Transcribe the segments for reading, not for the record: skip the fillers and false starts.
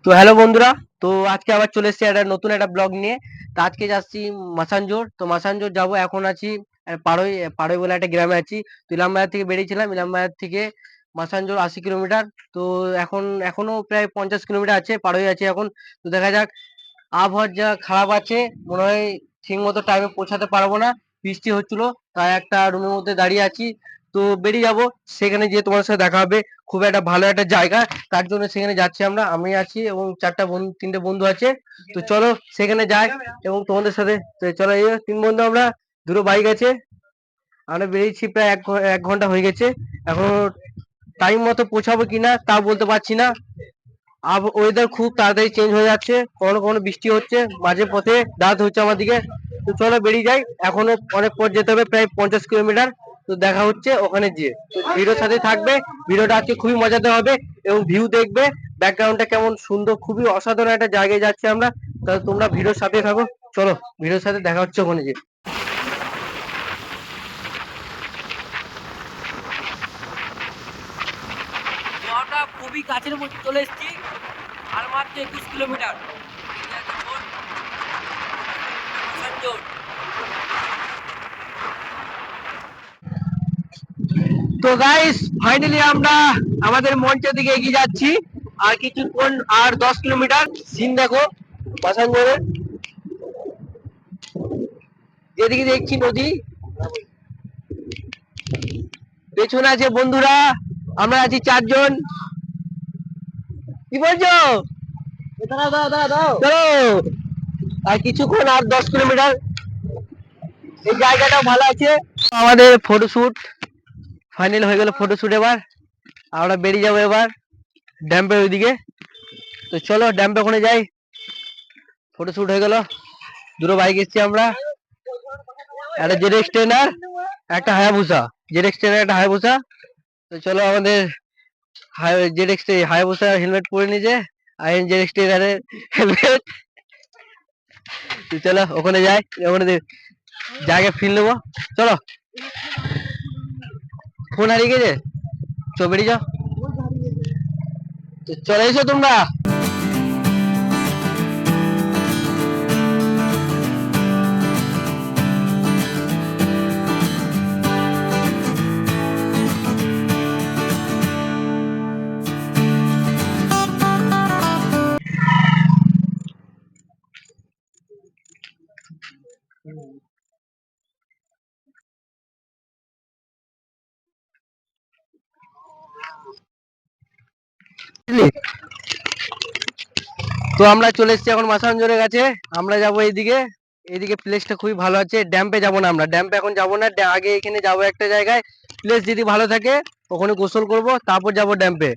তো হ্যালো বন্ধুরা। তো আজকে আবার চলে এসেছি একটা নতুন একটা ব্লগ নিয়ে। তো আজকে যাচ্ছি মাসানজোর। তো মাসানজোর যাব, এখন আছি পাড়ই। পাড়ই বলে একটা গ্রামে আছি। তো ইলামবাজার থেকে বেরিয়েছিলাম, ইলামবাজার থেকে মাসানজোর 80 কিলোমিটার। তো এখনো প্রায় 50 কিলোমিটার আছে, পাড়ই আছে এখন। তো দেখা যাক, আবহাওয়া যা খারাপ আছে, মনে হয় ঠিক মতো টাইমে পৌঁছাতে পারবো না। বৃষ্টি হচ্ছিল, তাই একটা রুমের মধ্যে দাঁড়িয়ে আছি। তো বেরিয়ে যাব, সেখানে গিয়ে তোমার সাথে দেখা হবে। খুব একটা ভালো একটা জায়গা, তার জন্য সেখানে যাচ্ছি আমরা। আমি আছি এবং তিনটে বন্ধু আছে। তো চলো সেখানে যাই এবং তোমাদের সাথে। তো চলো, এই 3 বন্ধু আমরা, দুটো বাইক আছে। আমরা বেরিয়েছি প্রায় 1 ঘন্টা হয়ে গেছে। এখন টাইম মতো পৌঁছাবো কিনা তা বলতে পারছি না। ওয়েদার খুব তাড়াতাড়ি চেঞ্জ হয়ে যাচ্ছে, কখনো কখনো বৃষ্টি হচ্ছে, মাঝে পথে রাত হচ্ছে আমার দিকে। তো চলো বেরিয়ে যাই, এখনো অনেক পথ যেতে হবে, প্রায় 50 কিলোমিটার। তো দেখা হচ্ছে ওখানে গিয়ে। তো ভিডিওর সাথে থাকবে, ভিডিওটা আজকে খুবই মজাতে হবে এবং ভিউ দেখবে, ব্যাকগ্রাউন্ডটা কেমন সুন্দর, খুবই অসাধারণ একটা জায়গায় যাচ্ছি আমরা। তাহলে তোমরা ভিডিওর সাথে থাকো। চলো, ভিডিওর সাথে দেখা হচ্ছে ওখানে গিয়ে। গোয়াটা খুবই কাছের মধ্যে চলে এসেছি, আর মাত্র 21 কিলোমিটার। তো গাইস, ফাইনালি আমরা আমাদের মঞ্চের দিকে এগিয়ে যাচ্ছি। আর কিছুক্ষণ, আর 10 কিলোমিটার। সিন দেখো পাসানজোরের, যেদিকে দেখছি নদী, পেছনে আছে বন্ধুরা। আমরা আছি 4 জন। কি বলছো? দাও দাও দাও দাও, চলো। আর কিছুক্ষণ, আর 10 কিলোমিটার। এই জায়গাটাও ভালো আছে। আমাদের ফটোশুট ফাইনাল হয়ে গেল। ফটোশুট, এবার আমরা বেরিয়ে যাবো এবার ড্যাম্পের ওইদিকে। তো চলো ড্যাম্পে ওখানে যাই। ফটোশুট হয়ে গেল, দুটো বাইক এসছি আমরা, একটা জেডএক্স ট্রেনার, একটা হায়াবুসা। জেডএক্স ট্রেনার, একটা হায়াবুসা। তো চলো, আমাদের জেডএক্স হায়াবুসা হেলমেট পরে নিয়েছে, আর জেডএক্স ট্রেনারের হেলমেট। তো চলো ওখানে যাই, ওখানে জায়গা ফিল নেবো। চলো, ফোন হারিয়ে গেছে, চো বেরিয়ে যাও। তো চলে এসো তোমরা। তো আমরা চলে এসেছি এখন মাসানজোরের কাছে। আমরা যাব এইদিকে। এইদিকে প্লেসটা খুবই ভালো আছে। ড্যাম্পে যাব না, আমরা ড্যাম্পে এখন যাব না। আগে এখানে যাব একটা জায়গায়, প্লেস যদি ভালো থাকে ওখানে গোসল করব, তারপর যাব ড্যাম্পে।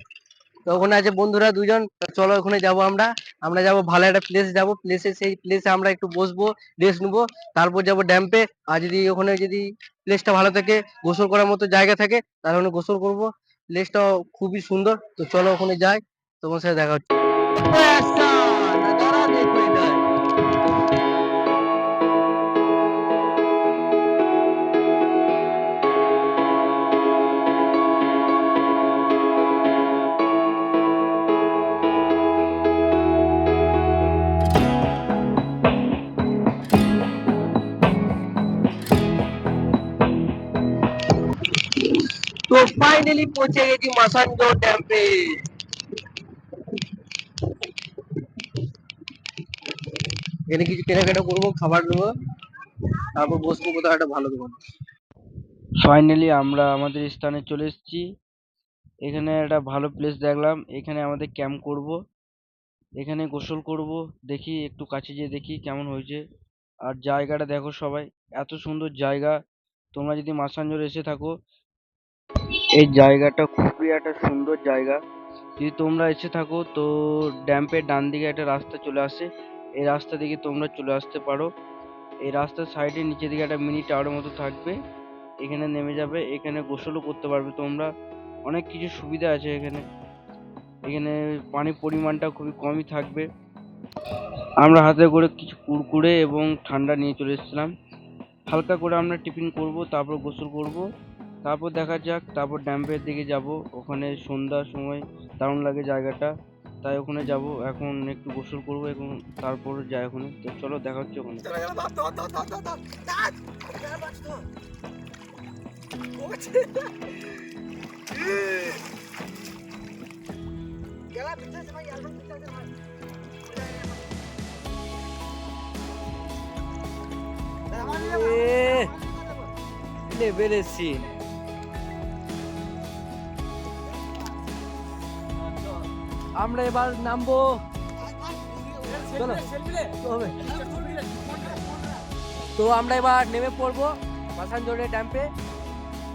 তো ওখানে আছে বন্ধুরা 2 জন। চলো ওখানে যাব আমরা। আমরা যাব ভালো একটা প্লেস, যাব প্লেসে, সেই প্লেসে আমরা একটু বসবো, রেস্ট নেবো, তারপর যাব ড্যাম্পে। আর যদি ওখানে যদি প্লেসটা ভালো থাকে, গোসল করার মতো জায়গা থাকে, তাহলে ওখানে গোসল করব। প্লেসটা খুবই সুন্দর। তো চলো ওখানে যাই, তোমার সাথে দেখা হচ্ছে। ऐसा नजारा देखो इधर। तो फाइनली पहुंचे गए जी मासानजोर डैम पे। এখানে কিছু কেনাকাটা করবো, খাবার নেবো, তারপর বসবো কোথাও একটা ভালো দোকান। ফাইনালি আমরা আমাদের স্থানে চলে এসেছি। এখানে একটা ভালো প্লেস দেখলাম, এখানে আমাদের ক্যাম্প করব, এখানে গোসল করব। দেখি একটু কাছে যেয়ে দেখি কেমন হয়েছে। আর জায়গাটা দেখো সবাই, এত সুন্দর জায়গা। তোমরা যদি মাসানজোর এসে থাকো, এই জায়গাটা খুবই একটা সুন্দর জায়গা। যদি তোমরা এসে থাকো তো ড্যাম্পের ডান দিকে একটা রাস্তা চলে আসে, এই রাস্তা দিকে তোমরা চলে আসতে পারো। এই রাস্তার সাইডে নিচের দিকে একটা মিনি টাওয়ারের মতো থাকবে, এখানে নেমে যাবে, এখানে গোসলও করতে পারবে তোমরা। অনেক কিছু সুবিধা আছে এখানে। এখানে পানির পরিমাণটা খুবই কমই থাকবে। আমরা হাতে করে কিছু কুরকুরে এবং ঠান্ডা নিয়ে চলে এসেছিলাম। হালকা করে আমরা টিফিন করব, তারপর গোসল করব, তারপর দেখা যাক, তারপর ড্যাম্পের দিকে যাব। ওখানে সন্ধ্যার সময় দারুণ লাগে জায়গাটা। তাই ওখানে যাব। এখন একটু গোসল করবো এখন, তারপর যাই ওখানে। তো চলো দেখা হচ্ছে ওখানে। লেভেলের সিন। আমরা এবার নামবো। চলো হবে। তো আমরা এবার নেমে পড়বো মাসানজোড়ে ড্যাম্পে,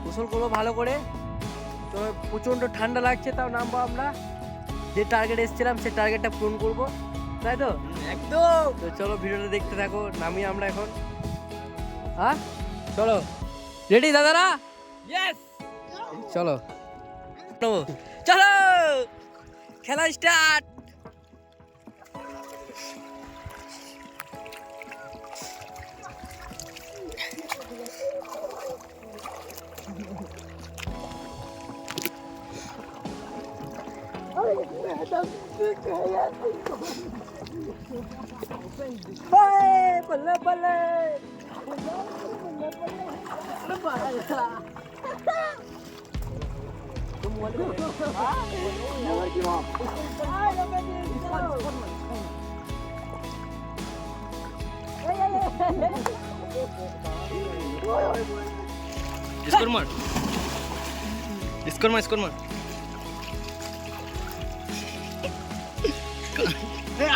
গোসল করবো ভালো করে। তো প্রচণ্ড ঠান্ডা লাগছে, তাও নামবো আমরা। যে টার্গেট এসেছিলাম সেই টার্গেটটা পূরণ করবো, তাই তো? একদম। তো চলো ভিডিওটা দেখতে থাকো। নামি আমরা এখন। হ্যাঁ চলো, রেডি দাদারা? ইয়েস, চলো চলো, খেলা স্টার্ট। বলে বলে স্কোর মার, স্কোর মার, স্কোর মার।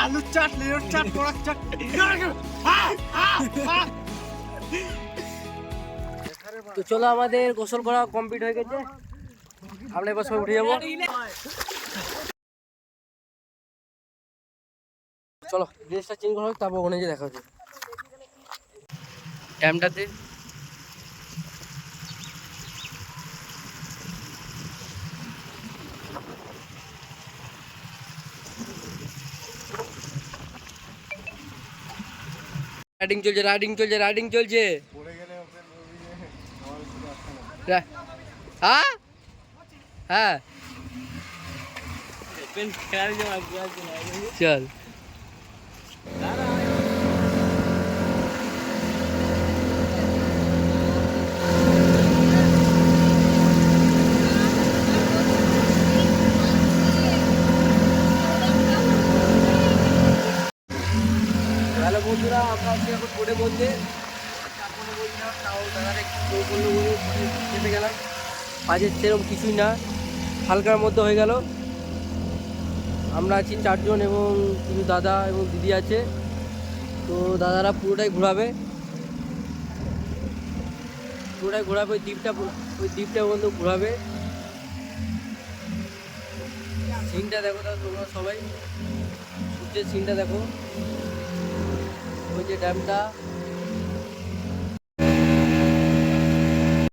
আলুর চাট, লেবুর চাট, কড়ার চাট। তো চলো, আমাদের গোসল করা কমপ্লিট হয়ে গেছে। আমরা এবার সব উঠে যাবো। চলো ড্রেসটা চেঞ্জ করা হোক, তারপর ওখানে যে দেখা হচ্ছে ড্যামটাতে। রাইডিং চলছে, রাইডিং চলছে, রাইডিং চলছে। হ্যাঁ হ্যাঁ চল। হ্যালো বন্ধুরা, আমরা আছি এখন বোটের মধ্যে। কোনো বলছিলাম তাও দাদারা একটু জোর করলো বলে চেপে গেলাম। বাজেট সেরকম কিছুই না, হালকার মধ্যে হয়ে গেল। আমরা আছি 4 জন এবং কিছু দাদা এবং দিদি আছে। তো দাদারা পুরোটাই ঘোরাবে, ওই দ্বীপটা পর্যন্ত ঘোরাবে। সিনটা দেখো দাদা, তোমরা সবাই সূর্যের সিনটা দেখো। ওই যে ড্যামটা,